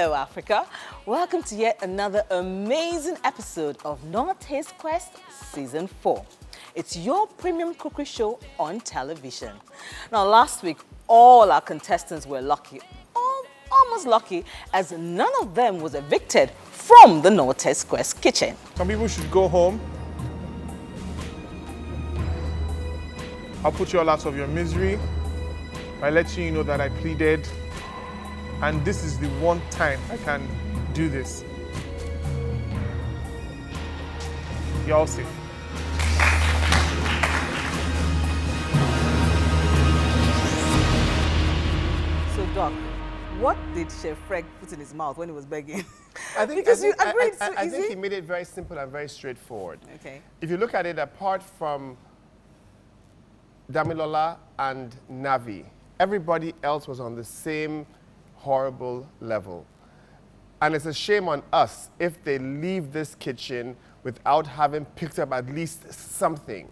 Hello, Africa. Welcome to yet another amazing episode of Knorr Taste Quest Season 4. It's your premium cookery show on television. Now, last week, all our contestants were lucky, almost lucky, as none of them was evicted from the Knorr Taste Quest kitchen. Some people should go home. I'll put you all out of your misery by letting you know that I pleaded. And this is the one time I can do this. You're all safe. So, Doc, what did Chef Fred put in his mouth when he was begging? I think he made it very simple and very straightforward. Okay. If you look at it, apart from Damilola and Navi, everybody else was on the same horrible level. And it's a shame on us if they leave this kitchen without having picked up at least something.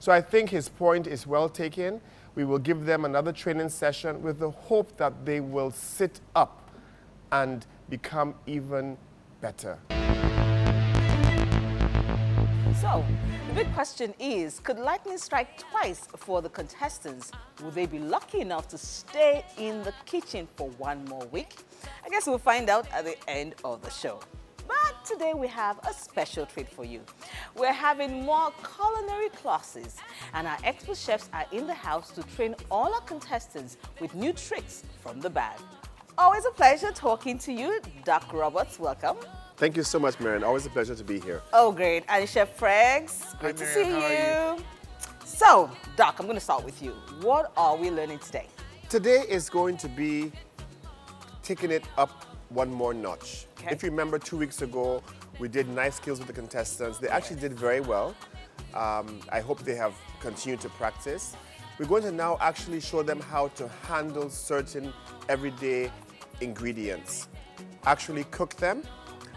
So I think his point is well taken. We will give them another training session with the hope that they will sit up and become even better. So, the big question is, could lightning strike twice for the contestants? Will they be lucky enough to stay in the kitchen for one more week? I guess we'll find out at the end of the show. But today we have a special treat for you. We're having more culinary classes, and our expert chefs are in the house to train all our contestants with new tricks from the bag. Always a pleasure talking to you, Doc Roberts. Welcome. Thank you so much, Marian. Always a pleasure to be here. Oh, great. And Chef Freggs, great to see Marian, how are you. So, Doc, I'm going to start with you. What are we learning today? Today is going to be taking it up one more notch. Okay. If you remember 2 weeks ago, we did knife skills with the contestants. They actually did very well. I hope they have continued to practice. We're going to now actually show them how to handle certain everyday ingredients, actually cook them.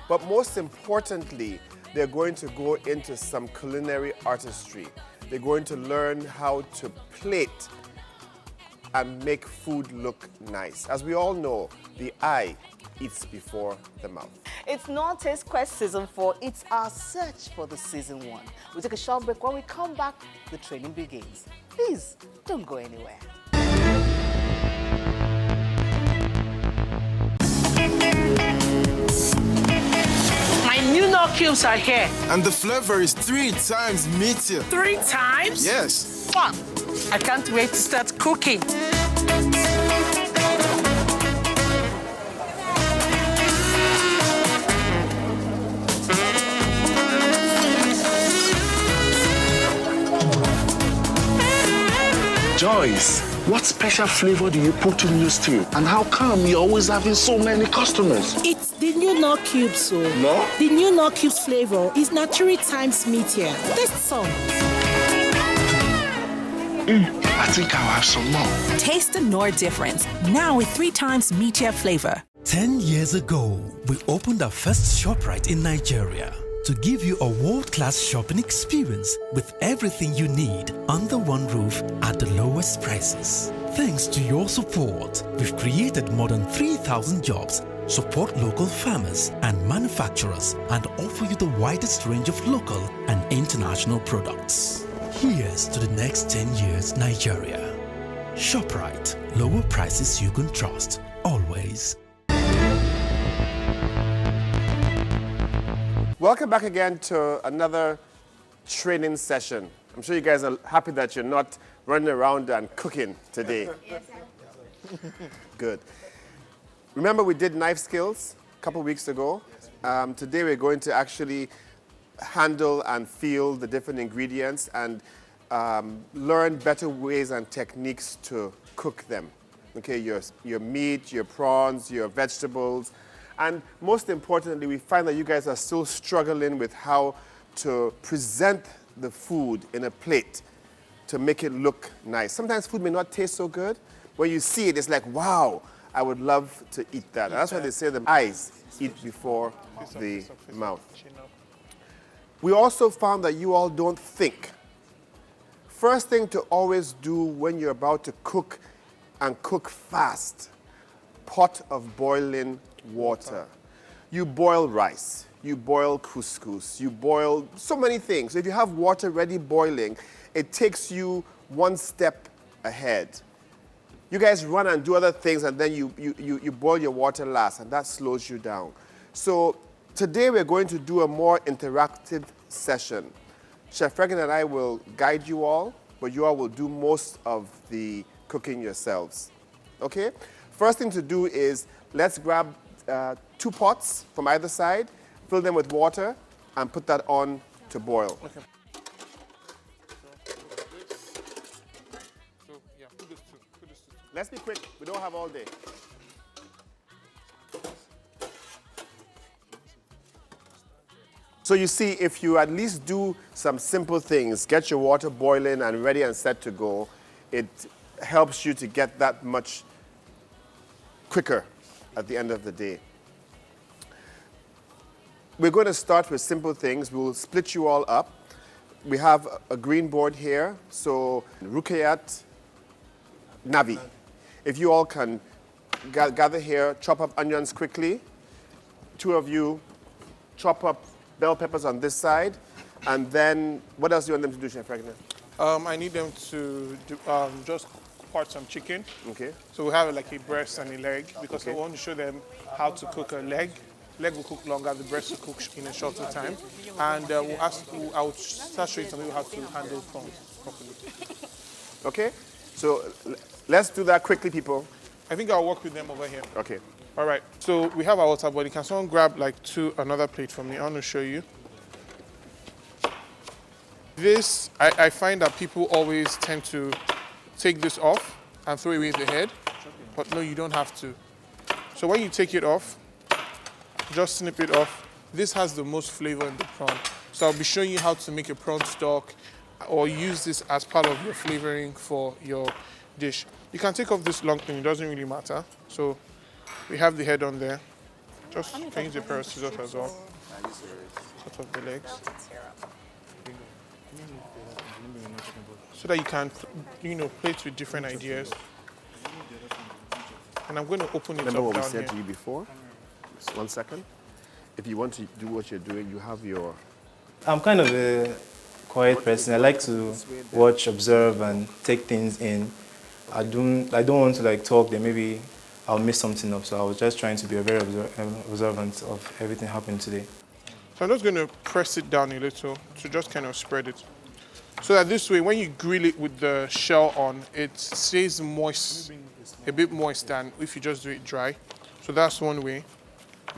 But most importantly, they're going to go into some culinary artistry. They're going to learn how to plate and make food look nice. As we all know, the eye eats before the mouth. It's Knorr Taste Quest Season 4. It's our search for the Season 1. We'll take a short break. When we come back, the training begins. Please, don't go anywhere. New Knorr cubes are here. And the flavor is 3 times meatier. 3 times? Yes. Fun. I can't wait to start cooking. Joyce, what special flavor do you put in your stew? And how come you're always having so many customers? It's the new Knorr cubes, so. No? The new Knorr cubes flavor is now 3 times meatier. Taste some. I think I'll have some more. Taste the Knorr difference, now with 3 times meatier flavor. 10 years ago, we opened our first ShopRite in Nigeria to give you a world-class shopping experience with everything you need under one roof at the lowest prices. Thanks to your support, we've created more than 3,000 jobs, support local farmers and manufacturers, and offer you the widest range of local and international products. Here's to the next 10 years, Nigeria. ShopRite, lower prices you can trust, always. Welcome back again to another training session. I'm sure you guys are happy that you're not running around and cooking today. Yes, sir. Good. Remember we did knife skills a couple weeks ago? Today we're going to actually handle and feel the different ingredients and learn better ways and techniques to cook them. Okay, your meat, your prawns, your vegetables. And most importantly, we find that you guys are still struggling with how to present the food in a plate to make it look nice. Sometimes food may not taste so good. When you see it, it's like, wow, I would love to eat that. And that's why they say the eyes eat before the mouth. We also found that you all don't think. First thing to always do when you're about to cook and cook fast, pot of boiling water. You boil rice, you boil couscous, you boil so many things. If you have water ready boiling, it takes you one step ahead. You guys run and do other things, and then you boil your water last, and that slows you down. So today we're going to do a more interactive session. Chef Regan and I will guide you all, but you all will do most of the cooking yourselves. Okay? First thing to do is let's grab 2 pots from either side, fill them with water, and put that on to boil. Okay. So, yeah, put this two. Let's be quick. We don't have all day. So you see, if you at least do some simple things, get your water boiling and ready and set to go, it helps you to get that much quicker at the end of the day. We're going to start with simple things. We'll split you all up. We have a green board here, so Rukayat, Navi. If you all can gather here, chop up onions quickly. 2 of you chop up bell peppers on this side. And then, what else do you want them to do, Chef Ragnar? I need them to do, just part some chicken. Okay. So we have like a breast and a leg, because I want to show them how to cook a leg. Leg will cook longer, the breast will cook in a shorter time. And I will start showing some people how to handle prawns properly. Okay, so let's do that quickly, people. I think I'll work with them over here. Okay. All right, so we have our water body. Can someone grab like another plate for me? I want to show you. This, I find that people always tend to take this off and throw away the head, but no, you don't have to. So when you take it off, just snip it off. This has the most flavor in the prawn. So I'll be showing you how to make a prawn stock or use this as part of your flavoring for your dish. You can take off this long thing, it doesn't really matter. So we have the head on there. Just can use a pair of scissors as well. Cut off the legs. So that you can, play it with different ideas. And I'm going to open it Remember up what we down said here. to you before? Just 1 second. If you want to do what you're doing, you have your... I'm kind of a quiet person. I like to watch, observe, and take things in. I don't want to like talk, then maybe I'll miss something up. So I was just trying to be a very observant of everything happening today. So I'm just going to press it down a little to just kind of spread it. So that this way, when you grill it with the shell on, it stays moist, a bit moist than if you just do it dry. So that's one way,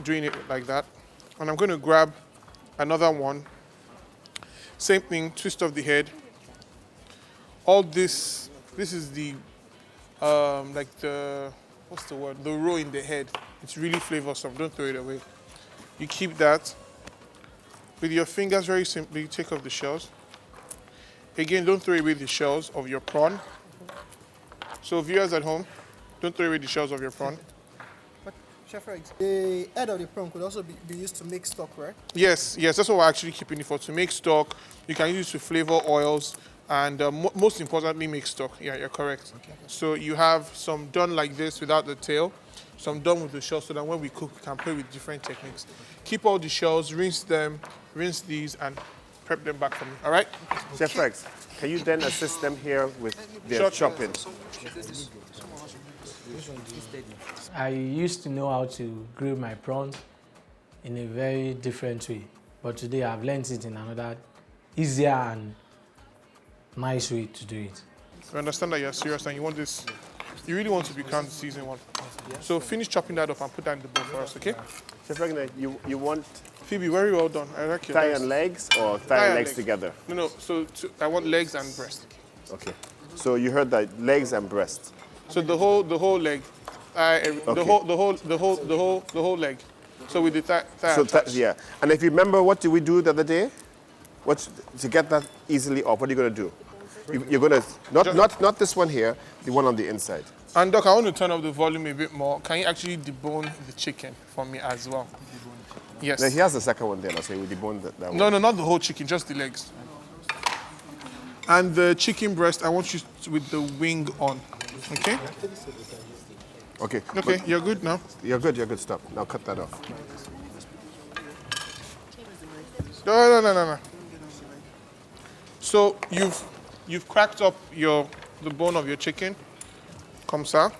doing it like that. And I'm going to grab another one. Same thing, twist of the head. All this is the, what's the word? The roe in the head. It's really flavorsome, don't throw it away. You keep that. With your fingers, very simply, take off the shells. Again, don't throw away the shells of your prawn. So viewers at home, don't throw away the shells of your prawn. But Chef Riggs, the head of the prawn could also be used to make stock, right? Yes, that's what we're actually keeping it for, to make stock. You can use it to flavor oils, and most importantly, make stock. Yeah, you're correct. Okay. So you have some done like this without the tail, some done with the shells, so that when we cook, we can play with different techniques. Keep all the shells, rinse them, rinse these, and prep them back for me, all right? Chef Rex, can you then assist them here with their chopping? I used to know how to grill my prawns in a very different way, but today I've learned it in another easier and nice way to do it. I understand that you're serious and you want this, you really want to become the season one. So finish chopping that up and put that in the bowl for us, okay? Chef Regina, you want Phoebe, very well done. I like it. Thigh and legs or thigh and legs together? No. So I want legs and breast. Okay. So you heard that legs and breast. So the whole leg, the whole leg. So with the thigh. So yeah. And if you remember, what did we do the other day? To get that easily off? What are you going to do? You're going to not this one here, the one on the inside. And Doc, I want to turn up the volume a bit more. Can you actually debone the chicken for me as well? Yes. Now, he has the second one there, so we debone that one. No, not the whole chicken, just the legs. And the chicken breast, I want you with the wing on, okay? Okay. Okay, you're good now. You're good, stop. Now cut that off. No. So you've cracked up the bone of your chicken. Comme ça.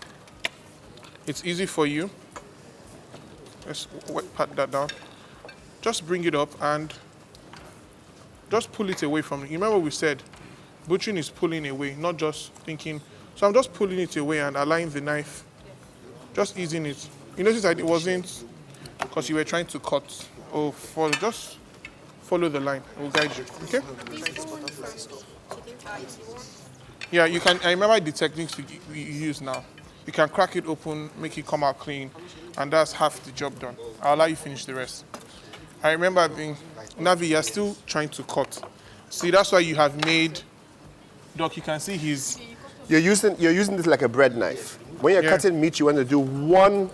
It's easy for you. Let's pat that down. Just bring it up and just pull it away from you. Remember we said butchering is pulling away, not just thinking. So I'm just pulling it away and allowing the knife, just easing it. You notice that it wasn't because you were trying to cut. Just follow the line. It will guide you. Okay? Yeah, you can. I remember the techniques we use now. You can crack it open, make it come out clean, and that's half the job done. I'll allow you finish the rest. I remember being, Navi, you're still trying to cut. See, that's why you have made, Doc, you can see You're using this like a bread knife. When you're cutting meat, you want to do one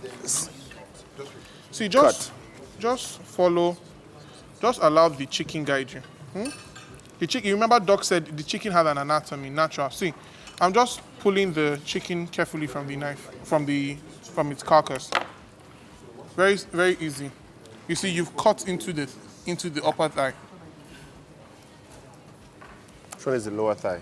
See, just follow, just allow the chicken guide you. The chicken, you remember Doc said the chicken had an anatomy, natural. See, I'm just pulling the chicken carefully from the knife, from its carcass. Very, very easy. You see, you've cut into the upper thigh. Which one is the lower thigh?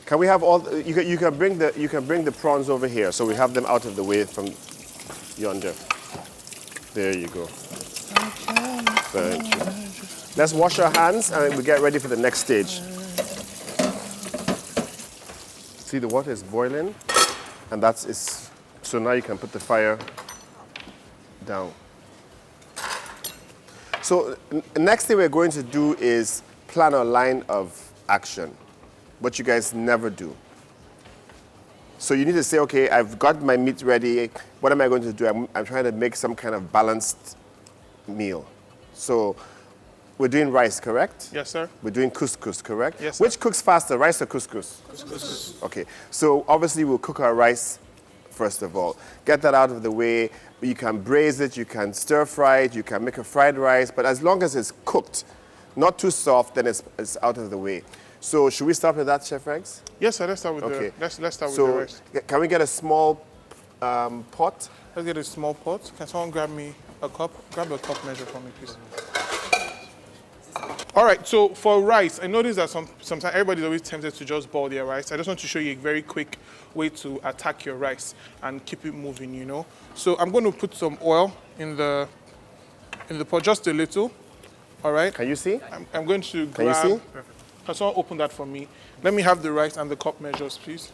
Can we have all? You can bring the prawns over here, so we have them out of the way from yonder. There you go. Thank you. Let's wash our hands and we get ready for the next stage. See, the water is boiling, and so now you can put the fire down. So next thing we're going to do is plan our line of action, what you guys never do. So you need to say, okay, I've got my meat ready. What am I going to do? I'm trying to make some kind of balanced meal. So we're doing rice, correct? Yes, sir. We're doing couscous, correct? Yes, sir. Which cooks faster, rice or couscous? Couscous. Okay, so obviously we'll cook our rice first of all. Get that out of the way. You can braise it, you can stir fry it, you can make a fried rice, but as long as it's cooked, not too soft, then it's out of the way. So should we start with that, Chef Rex? Yes, sir. Let's start with let's start with the rice. Can we get a small pot? Let's get a small pot. Can someone grab me a cup? Grab a cup measure for me, please. All right, so for rice, I noticed that sometimes everybody's always tempted to just boil their rice. I just want to show you a very quick way to attack your rice and keep it moving, you know. So I'm going to put some oil in the pot, just a little. All right. Can you see? I'm going to grab. Can you see? Perfect. Can someone open that for me? Let me have the rice and the cup measures, please.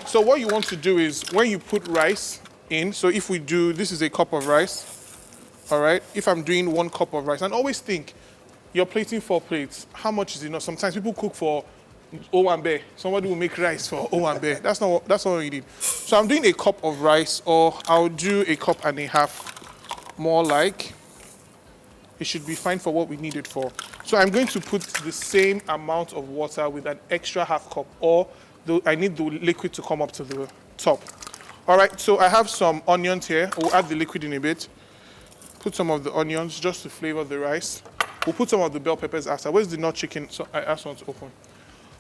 So what you want to do is when you put rice in, so if we do, this is a cup of rice. All right, if I'm doing 1 cup of rice, and always think, you're plating 4 plates, how much is enough? Sometimes people cook for Owambe. Somebody will make rice for Owambe. That's not what you need. So I'm doing a cup of rice, or I'll do a cup and a half, more like. It should be fine for what we need it for. So I'm going to put the same amount of water with an extra half cup, or I need the liquid to come up to the top. All right, so I have some onions here. We'll add the liquid in a bit. Put some of the onions just to flavor the rice. We'll put some of the bell peppers after. Where's the nut chicken? So I asked one to open.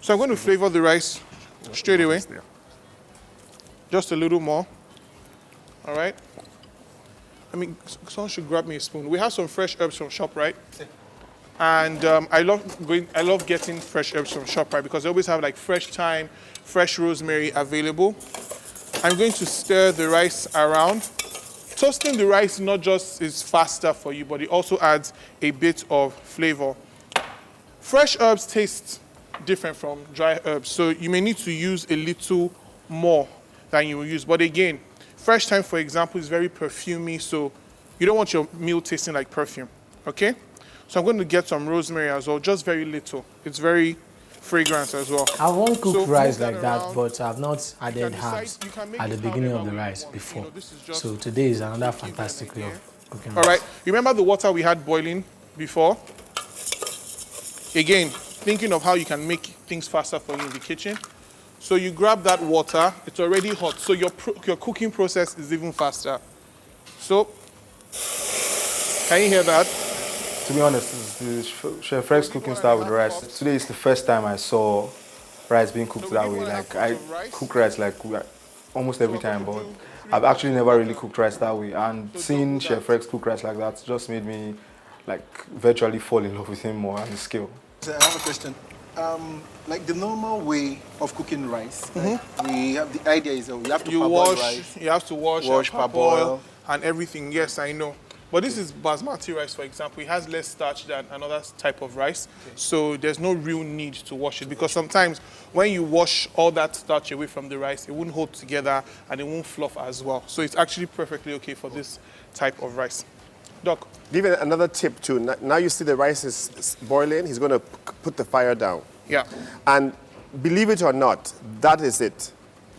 So I'm going to flavor the rice straight away. Just a little more. All right. I mean, someone should grab me a spoon. We have some fresh herbs from ShopRite. And I love getting fresh herbs from ShopRite because they always have like fresh thyme, fresh rosemary available. I'm going to stir the rice around. Toasting the rice not just is faster for you, but it also adds a bit of flavor. Fresh herbs taste different from dry herbs, so you may need to use a little more than you will use. But again, fresh thyme, for example, is very perfumey, so you don't want your meal tasting like perfume, okay? So I'm going to get some rosemary as well, just very little. It's very fragrant as well. I won't cook rice like that, but I've not added herbs at the beginning of the rice before. So today is another fantastic way of cooking rice. All right, remember the water we had boiling before? Again, thinking of how you can make things faster for you in the kitchen. So you grab that water, it's already hot, so your cooking process is even faster. So, can you hear that? To be honest, the Chef Rex cooking style with rice. Today is the first time I saw rice being cooked that way. Like I cook rice like almost every time, but I've actually never really cooked rice that way. And seeing Chef Rex cook rice like that just made me like virtually fall in love with him more and his skill. So I have a question. Like the normal way of cooking rice, like we have the idea is that we have to parboil rice. You have to wash, parboil, and everything. Yes, I know. But this is basmati rice, for example. It has less starch than another type of rice, so there's no real need to wash it because sometimes when you wash all that starch away from the rice, it won't hold together and it won't fluff as well. So it's actually perfectly okay for this type of rice. Doc? Give it another tip too. Now you see the rice is boiling, he's going to put the fire down. Yeah. And believe it or not, that is it.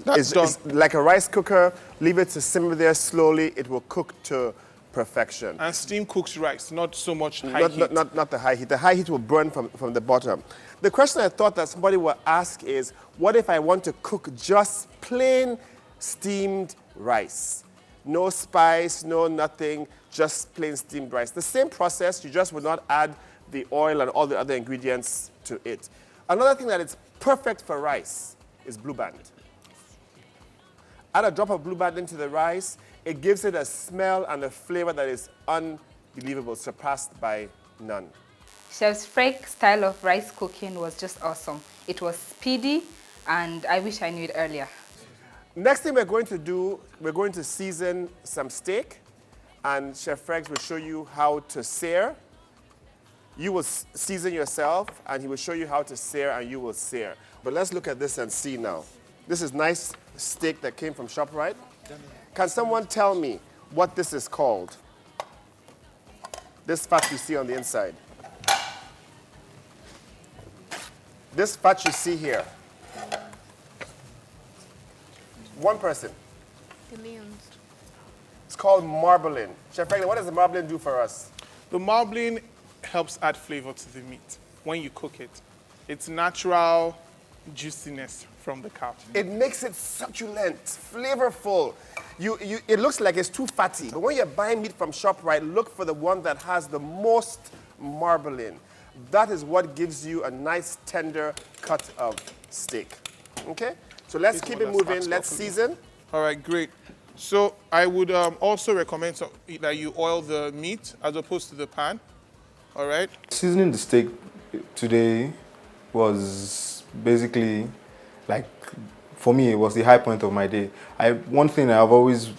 That's done. It's like a rice cooker, leave it to simmer there slowly, it will cook to perfection. And steam cooks rice, not so much high heat. Not the high heat. The high heat will burn from the bottom. The question I thought that somebody would ask is, what if I want to cook just plain steamed rice? No spice, no nothing, just plain steamed rice. The same process, you just would not add the oil and all the other ingredients to it. Another thing that is perfect for rice is Blue Band. Add a drop of Blue Band into the rice, it gives it a smell and a flavor that is unbelievable, surpassed by none. Chef Frek's style of rice cooking was just awesome. It was speedy, and I wish I knew it earlier. Next thing we're going to do, we're going to season some steak, and Chef Frek's will show you how to sear. You will season yourself, and he will show you how to sear, and you will sear. But let's look at this and see now. This is nice steak that came from ShopRite. Can someone tell me what this is called? This fat you see on the inside. This fat you see here. One person. It's called marbling. Chef Franklin, what does the marbling do for us? The marbling helps add flavor to the meat when you cook it. It's natural juiciness from the cow. It makes it succulent, flavorful. It looks like it's too fatty, but when you're buying meat from ShopRite, look for the one that has the most marbling. That is what gives you a nice tender cut of steak. Okay? So let's keep it moving. Let's season. All right, great. So I would also recommend that you oil the meat as opposed to the pan. All right? Seasoning the steak today was basically like, for me, it was the high point of my day. One thing I've always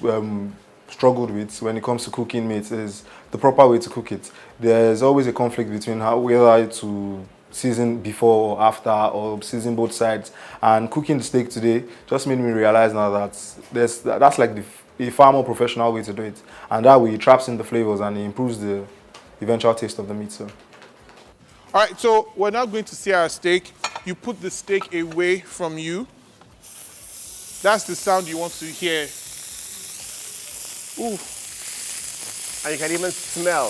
struggled with when it comes to cooking meat is the proper way to cook it. There's always a conflict between whether to season before or after, or season both sides. And cooking the steak today just made me realize now that that's like a far more professional way to do it. And that way it traps in the flavors and it improves the eventual taste of the meat. So. All right, so we're now going to sear our steak. You put the steak away from you. That's the sound you want to hear. Ooh. And you can even smell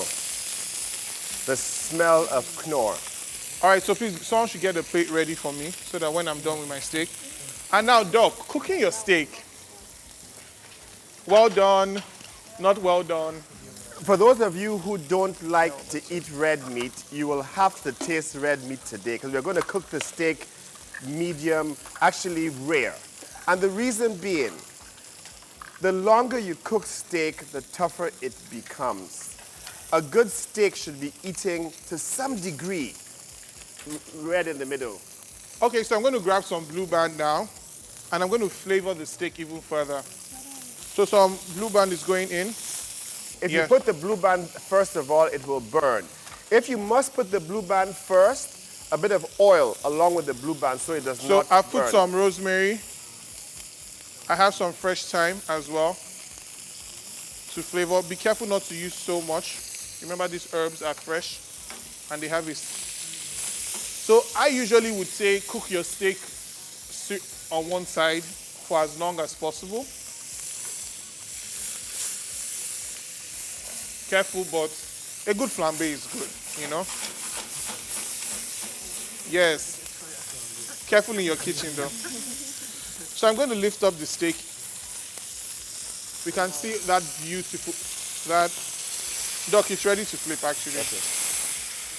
the smell of Knorr. All right, so please, someone should get a plate ready for me so that when I'm done with my steak. And now, Doc, cooking your steak. Well done, not well done. For those of you who don't like to eat red meat, you will have to taste red meat today because we're going to cook the steak medium, actually rare. And the reason being, the longer you cook steak, the tougher it becomes. A good steak should be eating to some degree red in the middle. Okay, so I'm going to grab some Blue Band now, and I'm going to flavor the steak even further. So some Blue Band is going in. If you put the Blue Band first of all, it will burn. If you must put the Blue Band first, a bit of oil along with the Blue Band so it does not burn. So I've put some rosemary. I have some fresh thyme as well to flavor. Be careful not to use so much. Remember, these herbs are fresh and they have a... So I usually would say cook your steak on one side for as long as possible. Careful, but a good flambe is good, you know? Yes. Careful in your kitchen, though. So I'm going to lift up the steak. We can see that beautiful, Doc, it's ready to flip, actually. Okay.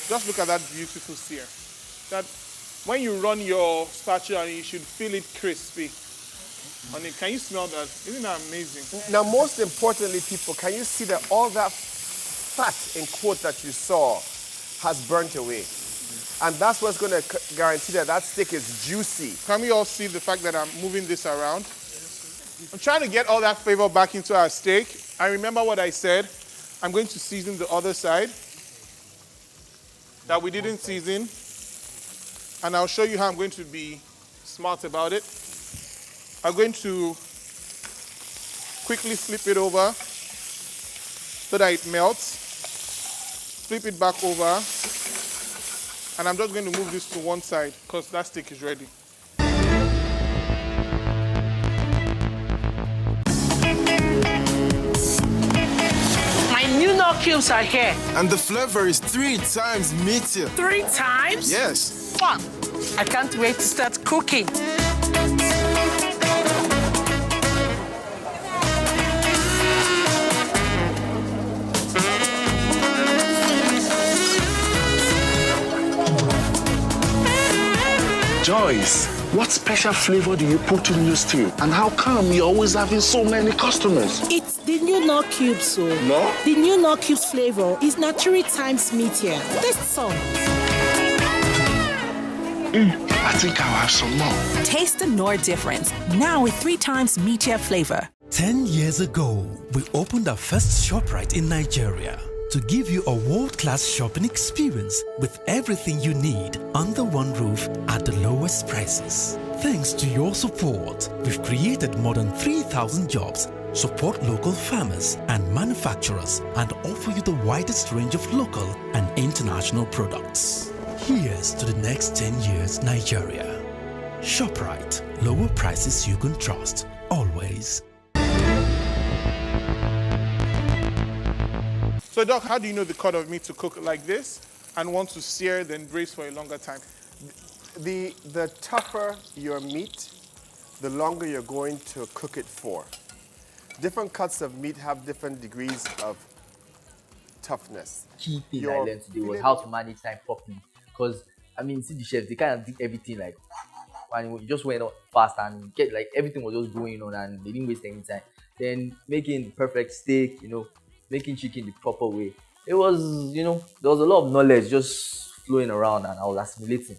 Just look at that beautiful sear. That when you run your spatula, you should feel it crispy. And can you smell that? Isn't that amazing? Now, most importantly, people, can you see that all that fat in quote that you saw has burnt away? And that's what's going to guarantee that that steak is juicy. Can we all see the fact that I'm moving this around? I'm trying to get all that flavor back into our steak. I remember what I said. I'm going to season the other side that we didn't season. And I'll show you how I'm going to be smart about it. I'm going to quickly flip it over so that it melts. Flip it back over. And I'm just going to move this to one side because that steak is ready. My new Knorr cubes are here. And the flavor is 3 times meatier. 3 times? Yes. Wow. I can't wait to start cooking. Joyce, what special flavor do you put in your stew? And how come you're always having so many customers? It's the new Knorr cubes, so. No? The new Knorr cubes flavor is now 3 times meatier. Taste some. I think I'll have some more. Taste the Knorr difference, now with 3 times meatier flavor. 10 years ago, we opened our first ShopRite in Nigeria to give you a world-class shopping experience with everything you need under one roof at the lowest prices. Thanks to your support, we've created more than 3,000 jobs, support local farmers and manufacturers, and offer you the widest range of local and international products. Here's to the next 10 years, Nigeria. ShopRite, lower prices you can trust, always. So, Doc, how do you know the cut of meat to cook like this and want to sear then braise for a longer time? The tougher your meat, the longer you're going to cook it for. Different cuts of meat have different degrees of toughness. Key thing I learned today was how to manage time properly. Because, I mean, see the chefs, they kind of did everything like, and you just went out fast and get like everything was just going on and they didn't waste any time. Then making the perfect steak, making chicken the proper way. It was, there was a lot of knowledge just flowing around and I was assimilating.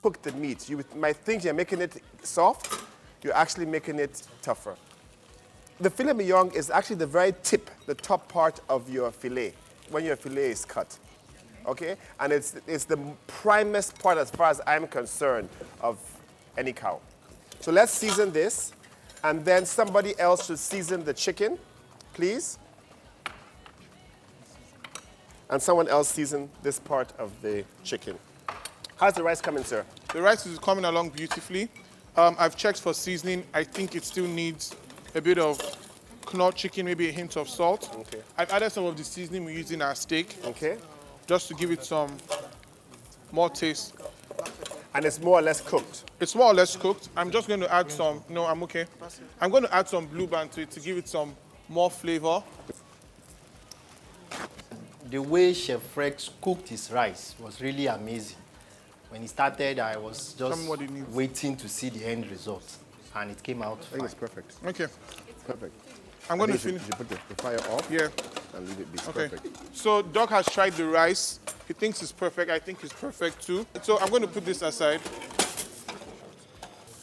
Cook the meat. You might think you're making it soft, you're actually making it tougher. The filet mignon is actually the very tip, the top part of your filet, when your filet is cut. Okay? And it's the primest part as far as I'm concerned of any cow. So let's season this, and then somebody else should season the chicken, please. And someone else season this part of the chicken. How's the rice coming, sir? The rice is coming along beautifully. I've checked for seasoning. I think it still needs a bit of Knorr chicken, maybe a hint of salt. Okay. I've added some of the seasoning we use in our steak. Okay. Just to give it some more taste. And it's more or less cooked? It's more or less cooked. I'm just going to add some, no, I'm okay. I'm going to add some blue band to it to give it some more flavor. The way Chef Rex cooked his rice was really amazing. When he started, I was just waiting to see the end result, and it came out fine. I think it's perfect. Okay. It's perfect. I'm going to finish. You put the fire off. Yeah. And leave it be. Okay. Perfect. So Doc has tried the rice. He thinks it's perfect. I think it's perfect too. So I'm going to put this aside.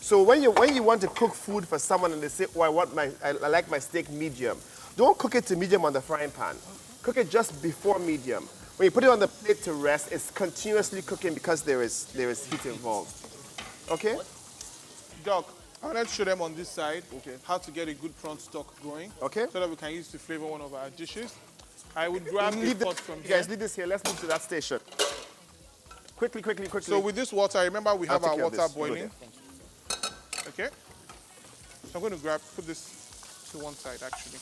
So when you want to cook food for someone and they say, "Oh, I like my steak medium," don't cook it to medium on the frying pan. Cook it just before medium. When you put it on the plate to rest, it's continuously cooking because there is heat involved. Okay? Doc, I want to show them on this side how to get a good prawn stock going. Okay. So that we can use to flavor one of our dishes. I would grab a pot from you here. guys, leave this here. Let's move to that station. Quickly. So with this water, remember we have our water boiling. Okay. So I'm going to put this to one side actually.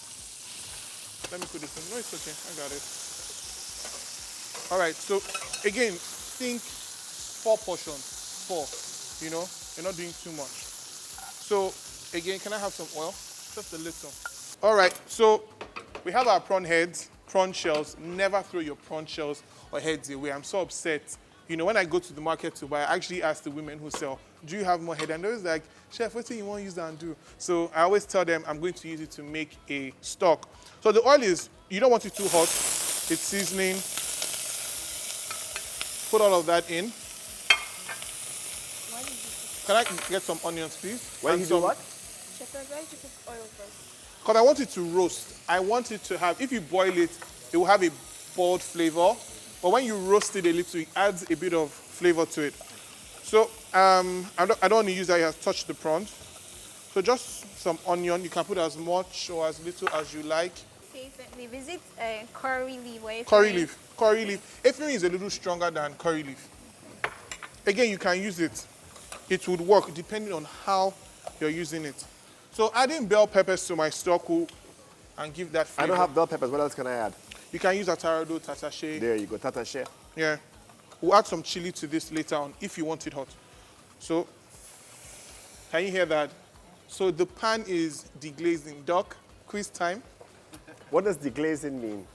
Let me put this in. No, it's okay. I got it. All right. So again, think 4 portions. 4. You're not doing too much. So again, can I have some oil? Just a little. All right. So we have our prawn heads prawn shells, never throw your prawn shells or heads away. I'm so upset. You know, when I go to the market to buy, I actually ask the women who sell, do you have more head? And they're always like, chef, what do you want to use that and do? So I always tell them I'm going to use it to make a stock. So the oil is, you don't want it too hot. It's seasoning. Put all of that in. Can I get some onions, please? Why did you do what? Chef, why did you put oil first? Because I want it to roast. I want it to have, if you boil it, it will have a bold flavor. But when you roast it a little, it adds a bit of flavor to it. So I don't want to use that. You have touched the prawns. So just some onion. You can put as much or as little as you like. Leaf. Is it curry leaf or Curry leaf. Curry leaf. Efirin is a little stronger than curry leaf. Again, you can use it. It would work depending on how you're using it. So adding bell peppers to my stock will and give that flavor. I don't have bell peppers. What else can I add? You can use atarado, tatache. There you go, tatache. Yeah. We'll add some chili to this later on if you want it hot. So, can you hear that? So the pan is deglazing. Doc, quiz time. What does deglazing mean?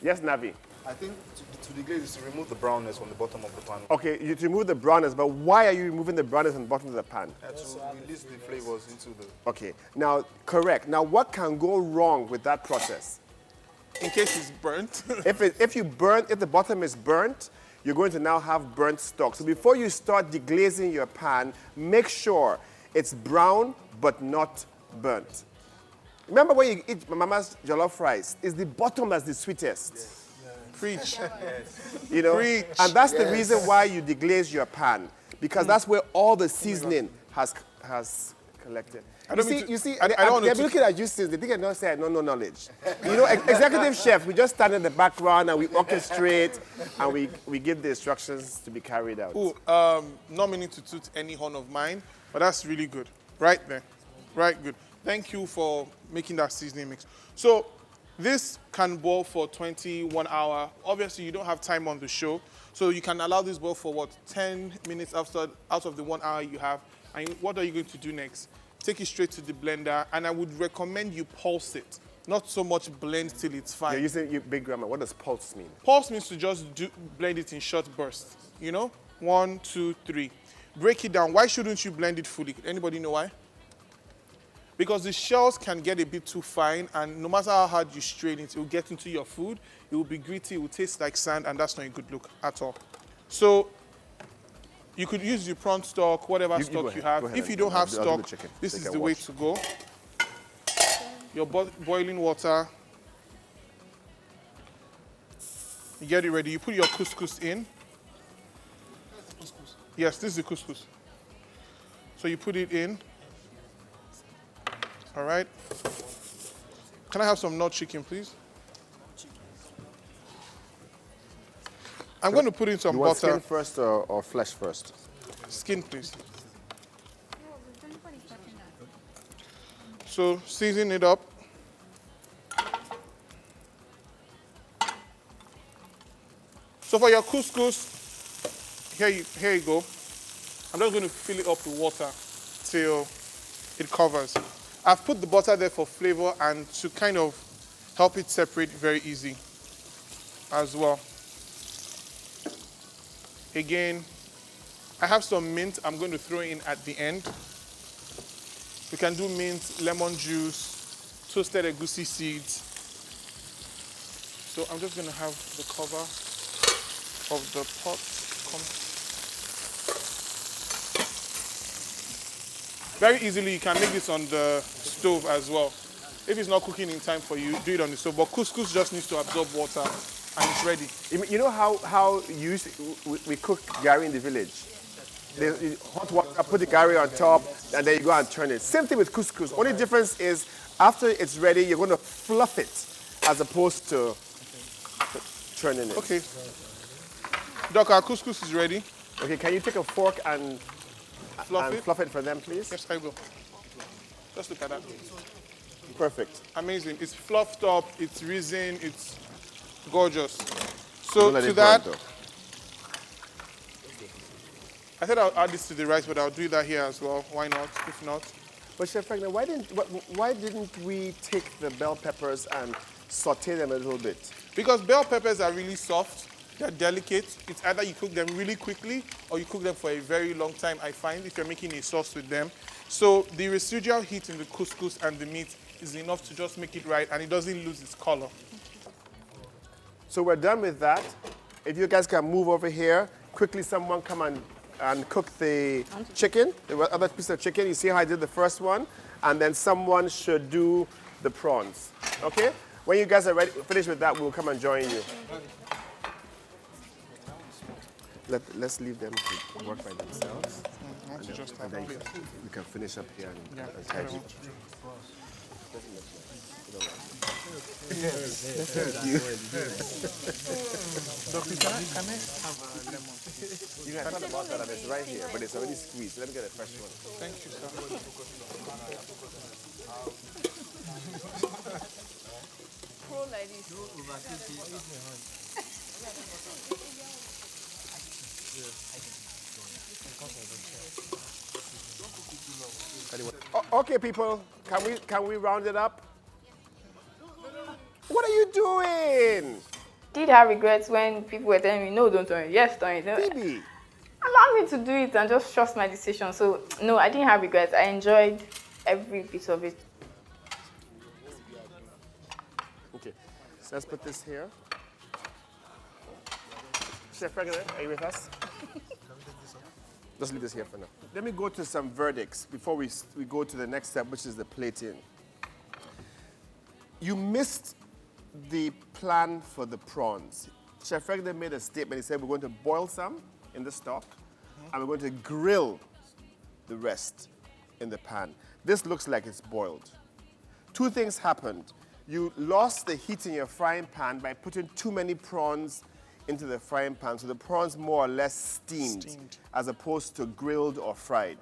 Yes, Navi? I think to deglaze is to remove the brownness from the bottom of the pan. Okay, you remove the brownness, but why are you removing the brownness from the bottom of the pan? To release the flavors into the... Okay, now, correct. Now, what can go wrong with that process? In case it's burnt. if the bottom is burnt, you're going to now have burnt stock. So before you start deglazing your pan, make sure it's brown but not burnt. Remember when you eat Mama's jollof rice, it's the bottom that's the sweetest. Yes. Preach. You know, Preach. and that's the reason why you deglaze your pan, because that's where all the seasoning has collected. You see, they're looking at you since they think I don't say I don't know knowledge. You know, executive chef, we just stand in the background and we orchestrate and we give the instructions to be carried out. Ooh, not meaning to toot any horn of mine, but that's really good. Right there. Right, good. Thank you for making that seasoning mix. So this can boil for 21 hours. Obviously, you don't have time on the show, so you can allow this boil for 10 minutes out of the 1 hour you have. And what are you going to do next? Take it straight to the blender, and I would recommend you pulse it. Not so much blend till it's fine. You're using your big grammar. What does pulse mean? Pulse means to just blend it in short bursts. You know? 1, 2, 3. Break it down. Why shouldn't you blend it fully? Anybody know why? Because the shells can get a bit too fine, and no matter how hard you strain it, it will get into your food. It will be gritty, it will taste like sand, and that's not a good look at all. So you could use your prawn stock, whatever stock you have. If you don't have stock, this is the way to go. Your boiling water. You get it ready. You put your couscous in. Yes, this is the couscous. So you put it in. All right. Can I have some Knorr chicken, please? I'm going to put in some you want butter. Skin first or flesh first? Skin, please. So season it up. So for your couscous, here you go. I'm just going to fill it up with water till it covers. I've put the butter there for flavor and to kind of help it separate very easy as well. Again, I have some mint I'm going to throw in at the end. We can do mint, lemon juice, toasted egusi seeds. So I'm just going to have the cover of the pot. Very easily, you can make this on the stove as well. If it's not cooking in time for you, do it on the stove. But couscous just needs to absorb water and it's ready. You know how we cook gari in the village? There's hot water, put the gari on top, and then you go and turn it. Same thing with couscous. Only difference is after it's ready, you're going to fluff it as opposed to turning it. Okay. Doc, our couscous is ready. Okay, can you take a fork and fluff it for them, please? Yes, I will. Just look at that. Perfect. Amazing. It's fluffed up, it's risen, it's gorgeous. So to that, I said I'll add this to the rice, but I'll do that here as well. Why not, if not? But Chef Franklin, why didn't we take the bell peppers and saute them a little bit. Because bell peppers are really soft, they're delicate. It's either you cook them really quickly or you cook them for a very long time, I find, if you're making a sauce with them. So the residual heat in the couscous and the meat is enough to just make it right, and it doesn't lose its color. So we're done with that. If you guys can move over here, quickly someone come and cook the chicken, the other piece of chicken. You see how I did the first one? And then someone should do the prawns, okay? When you guys are ready, finished with that, we'll come and join you. Let's leave them to work by themselves. And then we can finish up here and tidy. Doctor, can I have a lemon? You can talk about that, it's right here, but it's already squeezed. Let me get a fresh one. Thank you, sir. Pro like this. Okay, people, can we round it up? What are you doing? Did have regrets when people were telling me, no, don't turn it, yes, turn it. Phoebe. Allow me to do it and just trust my decision. So, no, I didn't have regrets. I enjoyed every bit of it. Okay, so let's put this here. Chef Regular, are you with us? Just leave this here for now. Let me go to some verdicts before we go to the next step, which is the plating. You missed the plan for the prawns. Chef Regular made a statement. He said we're going to boil some in the stock, and we're going to grill the rest in the pan. This looks like it's boiled. Two things happened. You lost the heat in your frying pan by putting too many prawns into the frying pan, so the prawns more or less steamed. As opposed to grilled or fried.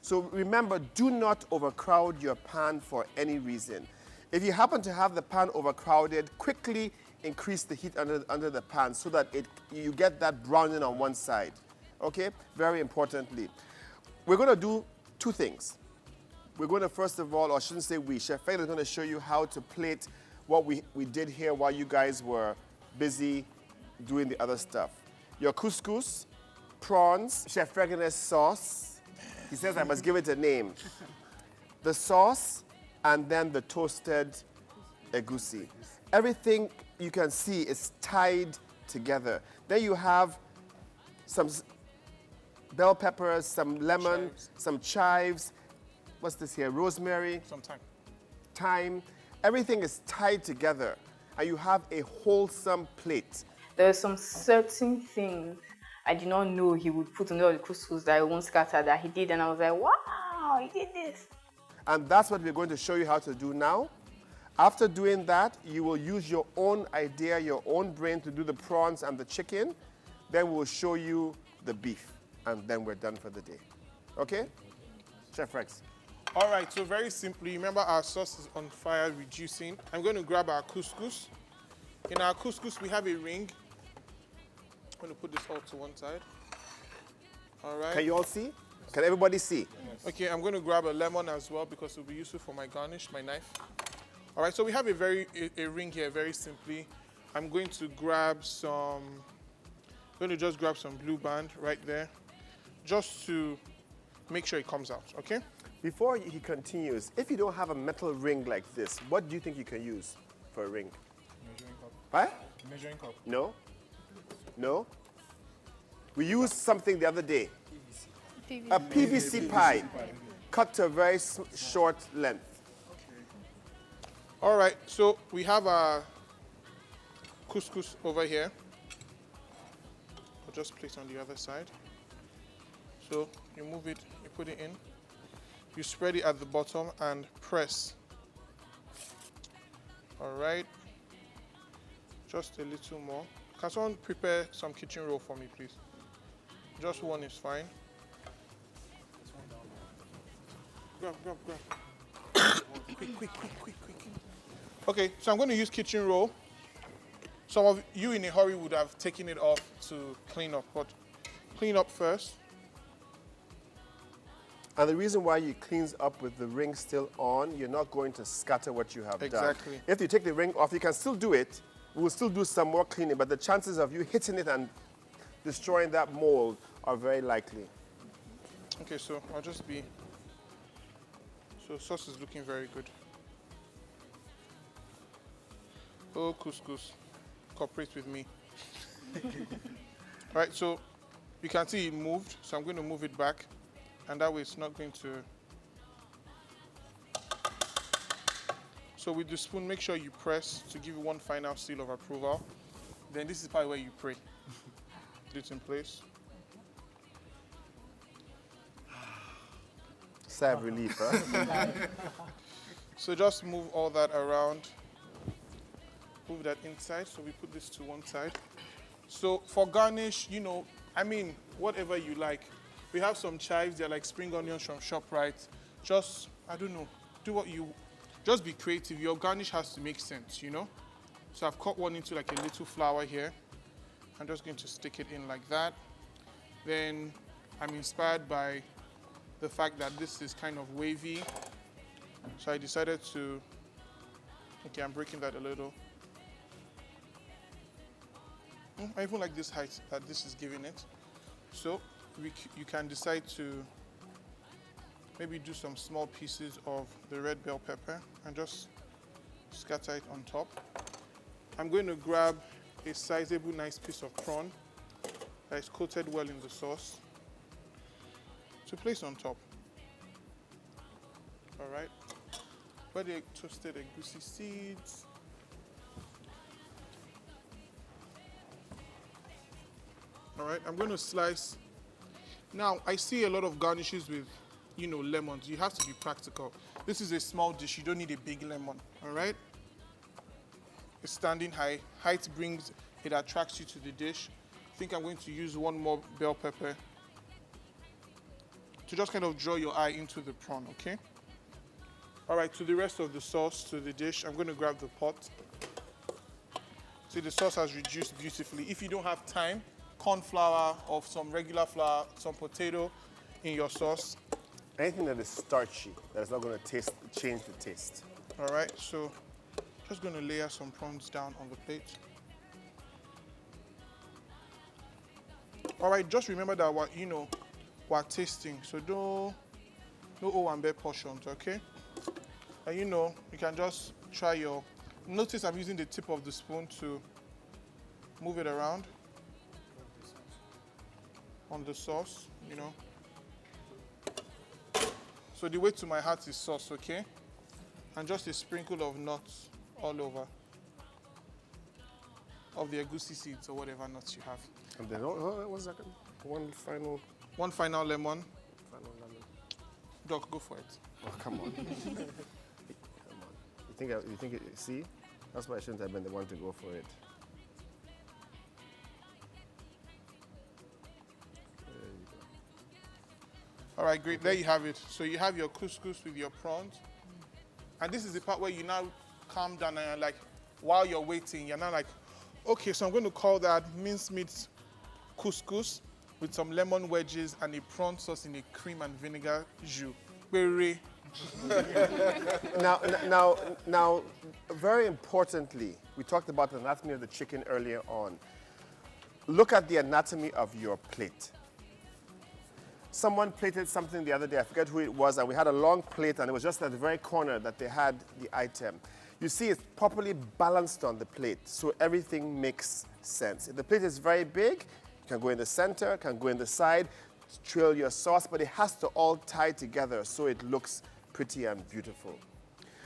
So remember, do not overcrowd your pan for any reason. If you happen to have the pan overcrowded, quickly increase the heat under the pan so that you get that browning on one side. Okay? Very importantly. We're going to do two things. We're going to, first of all, or I shouldn't say we, Chef Faye is going to show you how to plate what we did here while you guys were busy doing the other stuff. Your couscous, prawns, Chef Fregness sauce. He says I must give it a name. The sauce, and then the toasted egusi. Everything you can see is tied together. Then you have some bell peppers, some lemon, some chives. What's this here? Rosemary. Some thyme. Thyme. Everything is tied together, and you have a wholesome plate. There are some certain things I did not know he would put on all the couscous that I won't scatter that he did, and I was like, wow, he did this. And that's what we're going to show you how to do now. After doing that, you will use your own idea, your own brain to do the prawns and the chicken. Then we'll show you the beef, and then we're done for the day. Okay? Chef Rex. All right, so very simply, remember our sauce is on fire, reducing. I'm going to grab our couscous. In our couscous, we have a ring. I'm going to put this all to one side. All right. Can you all see? Can everybody see? Yes. Okay, I'm going to grab a lemon as well because it will be useful for my garnish, my knife. All right, so we have a ring here, very simply. I'm going to grab some, just grab some blue band right there, just to make sure it comes out, okay? Before he continues, if you don't have a metal ring like this, what do you think you can use for a ring? Measuring cup. What? Measuring cup. No? No? We used something the other day. A PVC pipe cut to a very short length. All right, so we have our couscous over here. I'll just place on the other side. So you move it, you put it in. You spread it at the bottom and press. All right. Just a little more. Can someone prepare some kitchen roll for me, please? Just one is fine. Grab. quick. Okay, so I'm going to use kitchen roll. Some of you in a hurry would have taken it off to clean up, but clean up first. And the reason why you cleans up with the ring still on, you're not going to scatter what you have done. Exactly. If you take the ring off, you can still do it. We'll still do some more cleaning, but the chances of you hitting it and destroying that mold are very likely. Okay, so I'll just be... So sauce is looking very good. Oh, couscous, cooperate with me. Right, so you can see it moved, so I'm going to move it back, and that way it's not going to... So with the spoon, make sure you press to give you one final seal of approval. Then this is probably where you pray. Put it in place. Sigh of relief, huh? So just move all that around. Move that inside, so we put this to one side. So for garnish, you know, I mean, whatever you like. We have some chives, they're like spring onions from ShopRite. Just, I don't know, do what you, just be creative. Your garnish has to make sense, you know? So I've cut one into like a little flower here. I'm just going to stick it in like that. Then I'm inspired by the fact that this is kind of wavy. So I decided to, okay, I'm breaking that a little. I even like this height that this is giving it. So you can decide to maybe do some small pieces of the red bell pepper and just scatter it on top. I'm going to grab a sizable nice piece of prawn that is coated well in the sauce to place on top. All right. Where the toasted egusi seeds. All right, I'm going to slice. Now, I see a lot of garnishes with, you know, lemons. You have to be practical. This is a small dish. You don't need a big lemon, all right? It's standing high. Height brings, it attracts you to the dish. I think I'm going to use one more bell pepper to just kind of draw your eye into the prawn, okay? All right, to the rest of the sauce, to the dish, I'm going to grab the pot. See, the sauce has reduced beautifully. If you don't have time, corn flour or some regular flour, some potato in your sauce. Anything that is starchy, that is not going to change the taste. All right, so just going to layer some prawns down on the plate. All right, just remember that we're tasting, so no Owambe portions, okay? And you can just try your. Notice I'm using the tip of the spoon to move it around on the sauce, So the way to my heart is sauce, okay? And just a sprinkle of nuts all over. Of the egusi seeds or whatever nuts you have. And then, one second. One final lemon. Final lemon. Doc, go for it. Oh, come on. Come on. You think, see? That's why I shouldn't have been the one to go for it. All right, great. Okay. There you have it. So you have your couscous with your prawns. And this is the part where you now calm down and you're like, while you're waiting, you're now like, okay, so I'm going to call that mincemeat couscous with some lemon wedges and a prawn sauce in a cream and vinegar jus. Now, very importantly, we talked about the anatomy of the chicken earlier on. Look at the anatomy of your plate. Someone plated something the other day, I forget who it was, and we had a long plate and it was just at the very corner that they had the item. You see it's properly balanced on the plate, so everything makes sense. If the plate is very big, you can go in the center, can go in the side, trail your sauce, but it has to all tie together so it looks pretty and beautiful.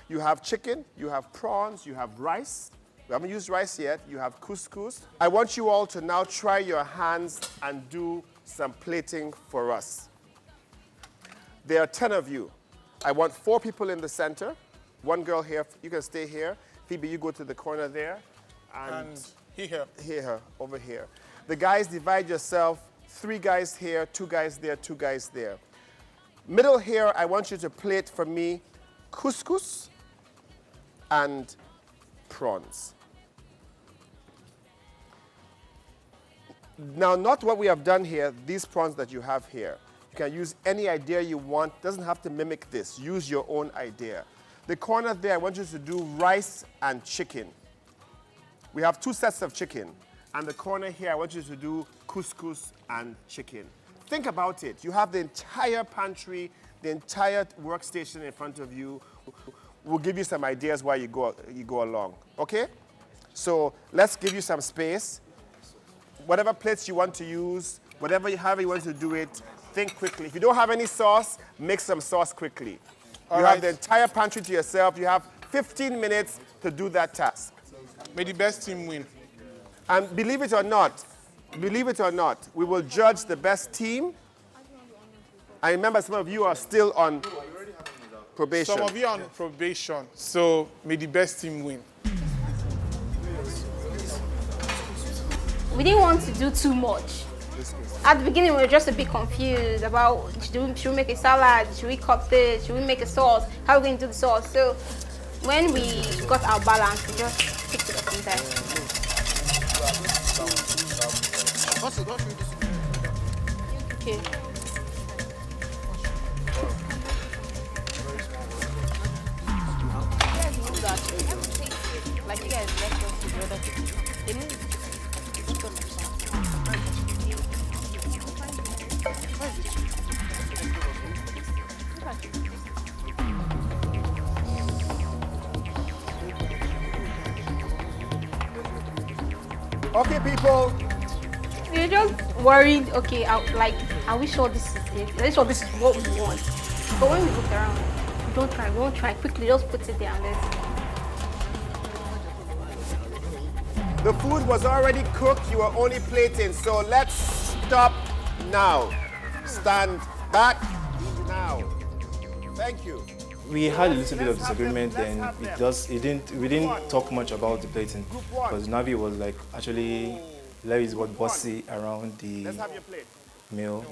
You have chicken, you have prawns, you have rice. We haven't used rice yet. You have couscous. I want you all to now try your hands and do some plating for us. There are 10 of you. I want 4 people in the center. 1 girl here. You can stay here. Phoebe, you go to the corner there. And here, over here. The guys, divide yourself. 3 guys here, 2 guys there, 2 guys there. Middle here, I want you to plate for me couscous and prawns. Now, not what we have done here, these prawns that you have here. You can use any idea you want. Doesn't have to mimic this. Use your own idea. The corner there, I want you to do rice and chicken. We have 2 sets of chicken. And the corner here, I want you to do couscous and chicken. Think about it. You have the entire pantry, the entire workstation in front of you. We'll give you some ideas while you go along, okay? So let's give you some space. Whatever plates you want to use, however you want to do it, think quickly. If you don't have any sauce, make some sauce quickly. You have the entire pantry to yourself. You have 15 minutes to do that task. May the best team win. And believe it or not, we will judge the best team. I remember some of you are still on probation. Some of you are on probation, so may the best team win. We didn't want to do too much. At the beginning, we were just a bit confused about should we make a salad, should we cut this, should we make a sauce, how are we going to do the sauce? So when we got our balance, we just picked it up from there. Okay. Like you guys left us to the other people. They moved. Okay, people. We're just worried, okay, are we sure this is it? Are we sure this is what we want? But when we look around, we won't try quickly, just put it there and let's. The food was already cooked, you were only plating, so let's stop now. Stand back now. Thank you. We had a little bit of disagreement, and we didn't talk much about the plating because Navi was like actually Larry's what bossy around the meal.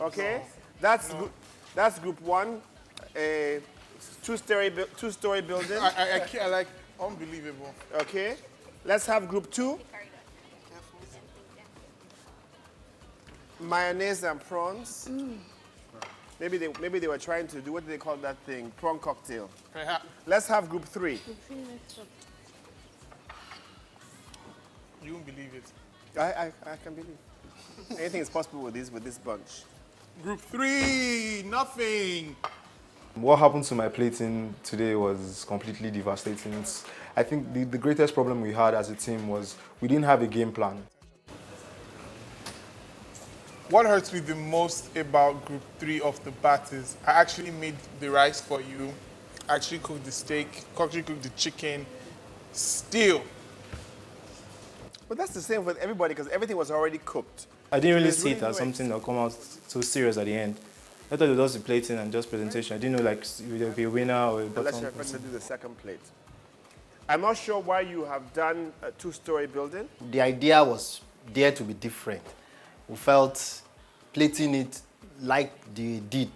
Okay, that's group 1, a two-story building. I like unbelievable. Okay, let's have group 2. Mayonnaise and prawns. Maybe they were trying to do, what do they call that thing? Prawn cocktail. Let's have group 3. You won't believe it. I can believe. Anything is possible with this bunch. Group 3, nothing. What happened to my plating today was completely devastating. I think the greatest problem we had as a team was we didn't have a game plan. What hurts me the most about group 3 of the bat is I actually made the rice for you, actually cooked the steak, actually cooked the chicken, still. But that's the same with everybody because everything was already cooked. I didn't really see it as something that would come out so serious at the end. I thought it was just the plating and just presentation. I didn't know like there would be a winner or a bottom. Unless you're going to do the second plate. I'm not sure why you have done a 2-story building. The idea was there to be different. We felt plating it like they did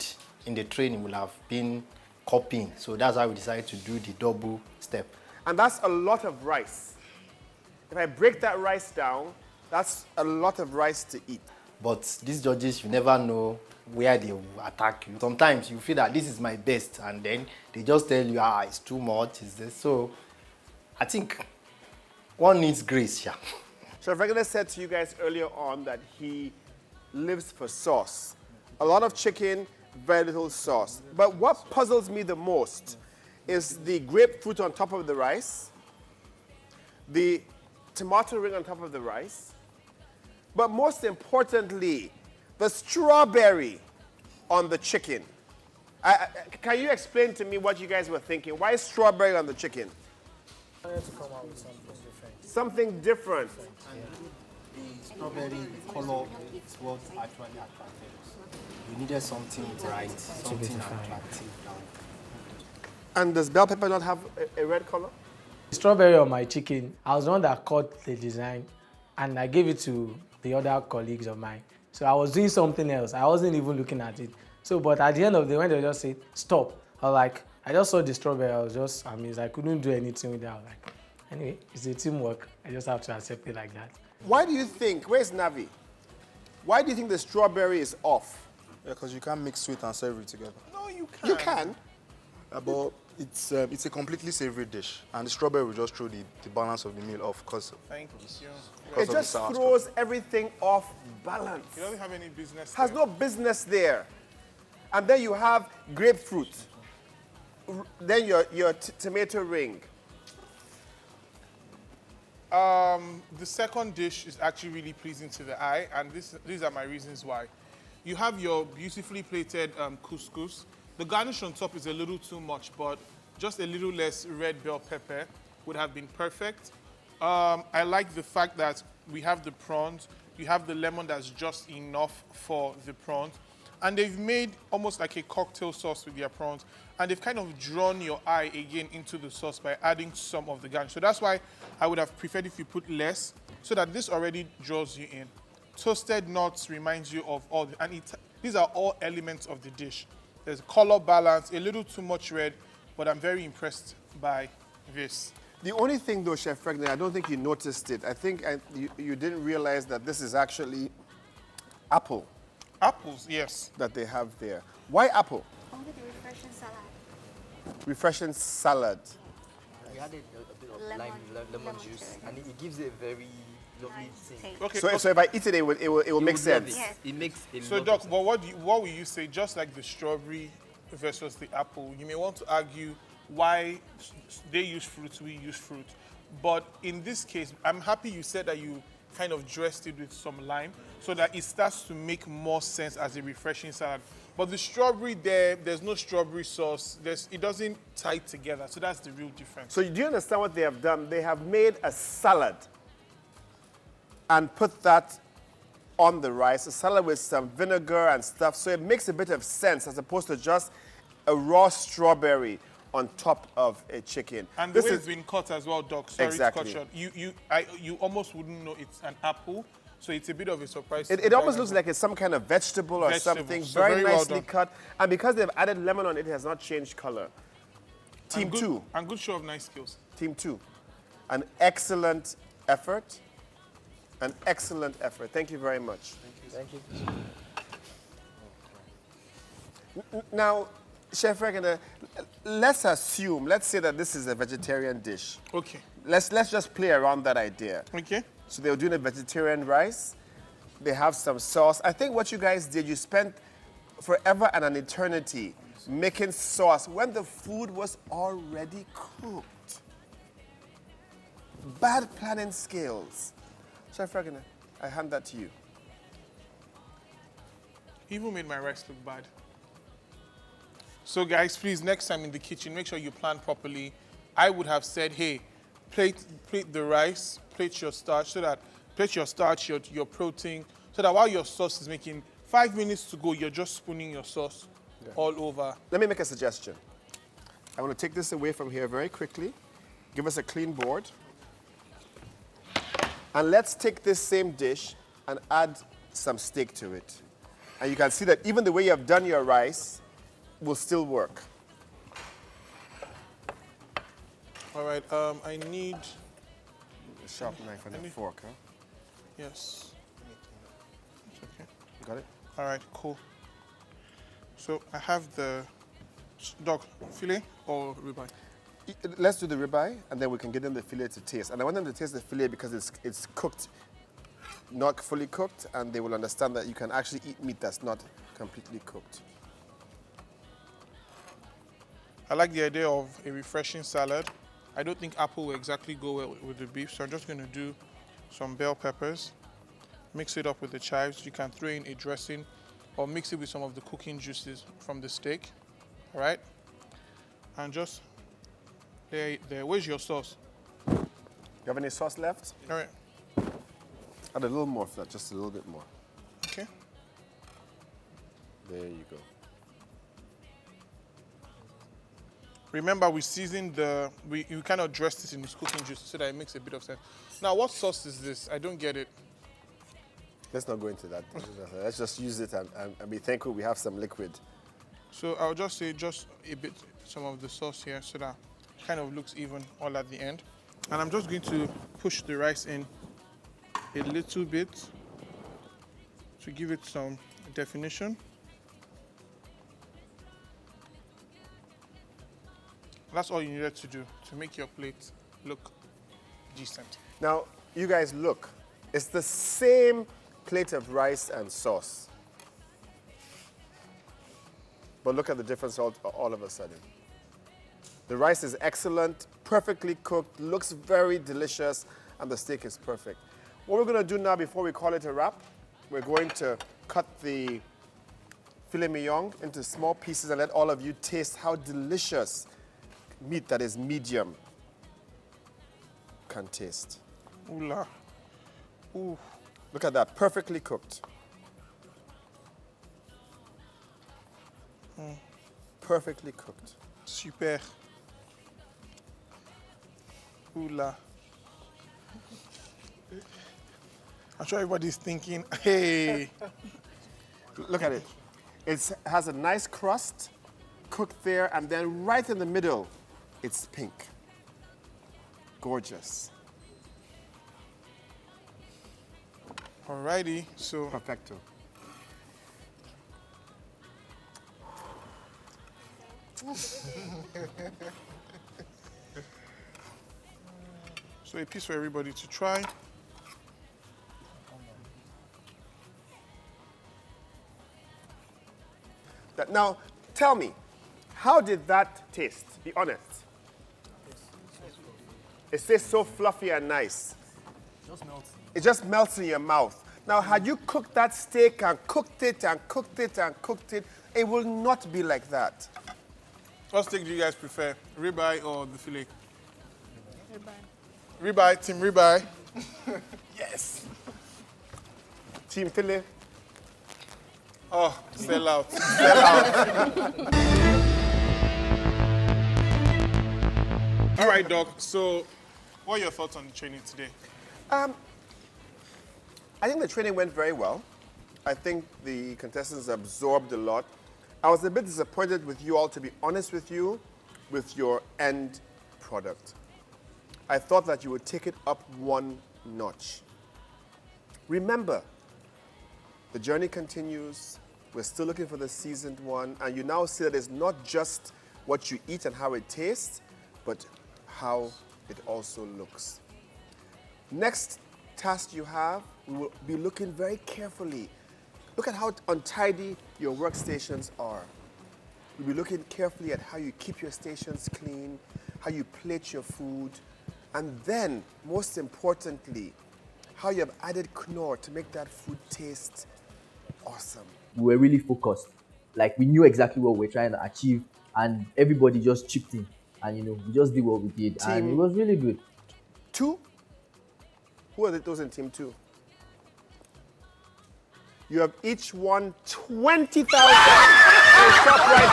in the training will have been copying. So that's why we decided to do the double step. And that's a lot of rice. If I break that rice down, that's a lot of rice to eat. But these judges, you never know where they will attack you. Sometimes you feel that this is my best, and then they just tell you, it's too much, is this? So I think one needs grace, yeah. Chef Regular said to you guys earlier on that he lives for sauce. A lot of chicken, very little sauce. But what puzzles me the most is the grapefruit on top of the rice, the tomato ring on top of the rice, but most importantly, the strawberry on the chicken. Can you explain to me what you guys were thinking? Why strawberry on the chicken? I wanted to come out with something different. Something different. The strawberry color is what actually attracted us. We needed something bright, something attractive. And does bell pepper not have a red color? Strawberry on my chicken, I was the one that cut the design and I gave it to the other colleagues of mine. So I was doing something else. I wasn't even looking at it. So, but at the end of the day, when they just said, stop, I was like, I just saw the strawberry, I was just amazed. I couldn't do anything with it. I was like, anyway, it's a teamwork. I just have to accept it like that. Why do you think, where's Navi? Why do you think the strawberry is off? Yeah, because you can't mix sweet and savory together. No, you can. You can. But it's a completely savory dish, and the strawberry will just throw the balance of the meal off. Thank you. It just throws everything off balance. You don't have any business Has there. no business there. And then you have grapefruit. Then your tomato ring. The second dish is actually really pleasing to the eye, and these are my reasons why. You have your beautifully plated couscous. The garnish on top is a little too much, but just a little less red bell pepper would have been perfect. I like the fact that we have the prawns. You have the lemon that's just enough for the prawns. And they've made almost like a cocktail sauce with their prawns. And they've kind of drawn your eye again into the sauce by adding some of the garnish. So that's why I would have preferred if you put less, so that this already draws you in. Toasted nuts reminds you of all the, and these are all elements of the dish. There's color balance, a little too much red, but I'm very impressed by this. The only thing though, Chef Fregner, I don't think you noticed it. I think you didn't realize that this is actually apple. Apples, yes. That they have there. Why apple? Only the refreshing salad. Refreshing salad. We added a bit of lemon juice, and it gives it a very lovely taste. Okay, so if I eat it, it will make sense. Yes. It makes a So, Doc, but what will you say, just like the strawberry versus the apple, you may want to argue why they use fruit, we use fruit. But in this case, I'm happy you said that you kind of dressed it with some lime so that it starts to make more sense as a refreshing salad. But the strawberry there's no strawberry sauce. It doesn't tie together. So that's the real difference. So do you understand what they have done? They have made a salad and put that on the rice, a salad with some vinegar and stuff. So it makes a bit of sense as opposed to just a raw strawberry on top of a chicken. And the way it's been cut as well, Doc. Sorry Exactly. to cut short. You almost wouldn't know it's an apple. So it's a bit of a surprise. It almost looks like it's some kind of vegetable or something. So very well nicely done. cut. And because they've added lemon on it, it has not changed color. Team 2. And good show of nice skills. Team 2. An excellent effort. An excellent effort. Thank you very much. Thank you. Now, Chef Regina, let's say that this is a vegetarian dish. Okay. Let's just play around that idea. Okay. So they were doing a vegetarian rice. They have some sauce. I think what you guys did, you spent forever and an eternity making sauce when the food was already cooked. Bad planning skills. Chef Regina, I hand that to you. Even made my rice look bad. So guys, please, next time in the kitchen, make sure you plan properly. I would have said, hey, plate the rice, plate your starch, your protein, so that while your sauce is making 5 minutes to go, you're just spooning your sauce all over. Let me make a suggestion. I want to take this away from here very quickly. Give us a clean board. And let's take this same dish and add some steak to it. And you can see that even the way you have done your rice will still work. All right, I need a sharp knife and a fork, huh? Yes. It's okay. Got it? All right, cool. So I have the dog fillet or ribeye? Let's do the ribeye, and then we can get them the fillet to taste. And I want them to taste the fillet because it's cooked, not fully cooked, and they will understand that you can actually eat meat that's not completely cooked. I like the idea of a refreshing salad. I don't think apple will exactly go well with the beef, so I'm just going to do some bell peppers, mix it up with the chives. You can throw in a dressing or mix it with some of the cooking juices from the steak, all right? And just, there. Where's your sauce? You have any sauce left? All right. Add a little more of that, just a little bit more. Okay. There you go. Remember, we seasoned you kind of dressed it in this cooking juice so that it makes a bit of sense. Now, what sauce is this? I don't get it. Let's not go into that. Let's just use it and be thankful we have some liquid. So I'll just say just a bit, some of the sauce here so that it kind of looks even all at the end. And I'm just going to push the rice in a little bit to give it some definition. That's all you needed to do to make your plate look decent. Now, you guys look. It's the same plate of rice and sauce. But look at the difference all of a sudden. The rice is excellent, perfectly cooked, looks very delicious, and the steak is perfect. What we're going to do now before we call it a wrap, we're going to cut the filet mignon into small pieces and let all of you taste how delicious meat that is medium can taste. Ooh la. Ooh. Look at that, perfectly cooked. Perfectly cooked. Super. Ooh la. I'm sure everybody's thinking, hey. Look at it. It has a nice crust, cooked there, and then right in the middle, it's pink. Gorgeous. Alrighty, so. Perfecto. So a piece for everybody to try. Now, tell me, how did that taste? Be honest. It tastes so fluffy and nice. Just melts. It just melts in your mouth. Now, had you cooked that steak and cooked it and cooked it and cooked it, it will not be like that. What steak do you guys prefer, ribeye or the filet? Ribeye. Ribeye, team ribeye. Yes. Team filet. Oh, sell out. Sell out. All right, Doc. So, what are your thoughts on the training today? I think the training went very well. I think the contestants absorbed a lot. I was a bit disappointed with you all, to be honest with you, with your end product. I thought that you would take it up one notch. Remember, the journey continues. We're still looking for the seasoned one. And you now see that it's not just what you eat and how it tastes, but how it also looks. Next task you have, we will be looking very carefully. Look at how untidy your workstations are. We'll be looking carefully at how you keep your stations clean, how you plate your food, and then, most importantly, how you have added Knorr to make that food taste awesome. We were really focused. Like, we knew exactly what we were trying to achieve, and everybody just chipped in. And, we just did what we did. And it was really good. 2? Who are those in team 2? You have each won 20,000 in ShopRite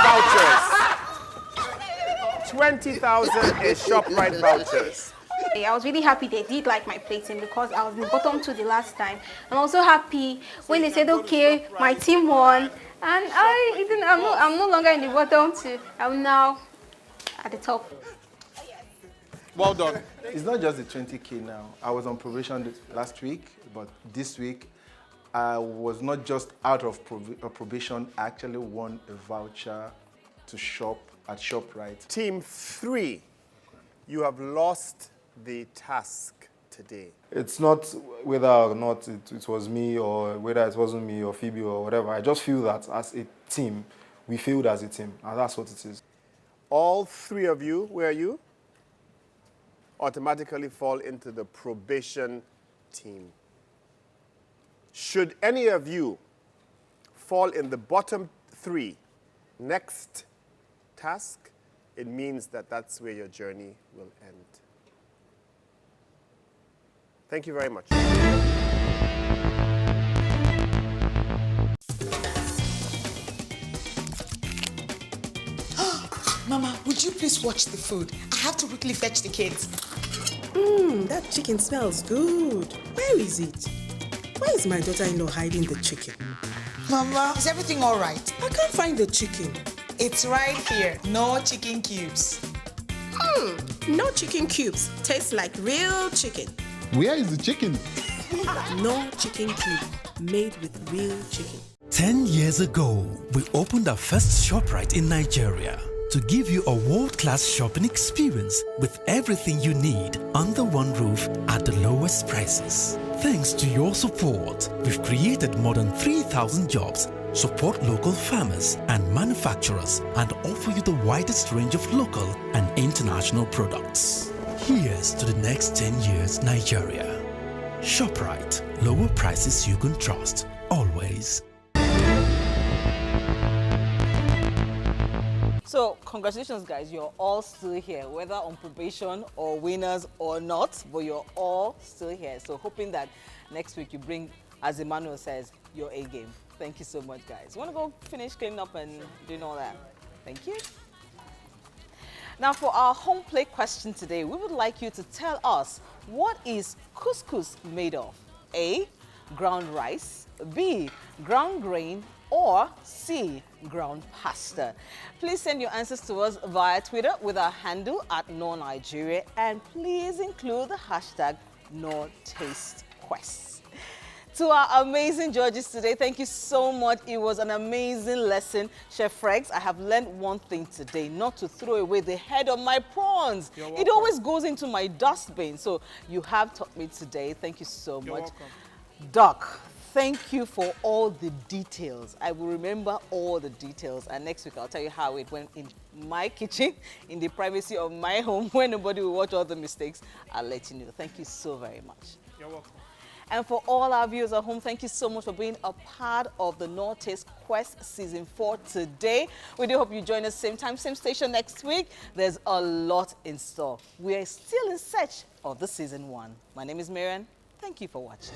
vouchers. 20,000 in ShopRite vouchers. I was really happy they did like my plating because I was in the bottom 2 the last time. I'm also happy when they said, okay, my team won. And I'm no longer in the bottom 2. I'm now at the top. Well done. It's not just the 20K now. I was on probation last week, but this week I was not just out of probation. I actually won a voucher to shop at ShopRite. Team 3, you have lost the task today. It's not whether or not it was me or whether it wasn't me or Phoebe or whatever. I just feel that as a team, we failed as a team, and that's what it is. All 3 of you, where are you? Automatically fall into the probation team. Should any of you fall in the bottom 3, next task, it means that that's where your journey will end. Thank you very much. Mama, would you please watch the food? I have to quickly fetch the kids. That chicken smells good. Where is it? Why is my daughter-in-law hiding the chicken? Mama, is everything all right? I can't find the chicken. It's right here. No chicken cubes. No chicken cubes. Tastes like real chicken. Where is the chicken? No chicken cube. made with real chicken. 10 years ago, we opened our first ShopRite in Nigeria to give you a world-class shopping experience with everything you need under one roof at the lowest prices. Thanks to your support, we've created more than 3,000 jobs, support local farmers and manufacturers, and offer you the widest range of local and international products. Here's to the next 10 years, Nigeria. ShopRite, lower prices you can trust, always. So, congratulations, guys. You're all still here, whether on probation or winners or not, but you're all still here. So, hoping that next week you bring, as Emmanuel says, your A game. Thank you so much, guys. Want to go finish cleaning up and doing all that? Thank you. Now, for our home plate question today, we would like you to tell us, what is couscous made of? A, ground rice, B, ground grain, or C, ground pasta. Please send your answers to us via Twitter with our handle at Knorr Nigeria, and please include the hashtag #NorTasteQuest. To our amazing judges today, thank you so much. It was an amazing lesson. Chef Rex, I have learned one thing today, not to throw away the head of my prawns. It always goes into my dustbin. So you have taught me today. Thank you so much. Welcome. Doc, thank you for all the details. I will remember all the details. And next week, I'll tell you how it went in my kitchen, in the privacy of my home, where nobody will watch all the mistakes. I'll let you know. Thank you so very much. You're welcome. And for all our viewers at home, thank you so much for being a part of the Knorr Taste Quest Season 4 today. We do hope you join us same time, same station next week. There's a lot in store. We are still in search of the Season 1. My name is Marian. Thank you for watching.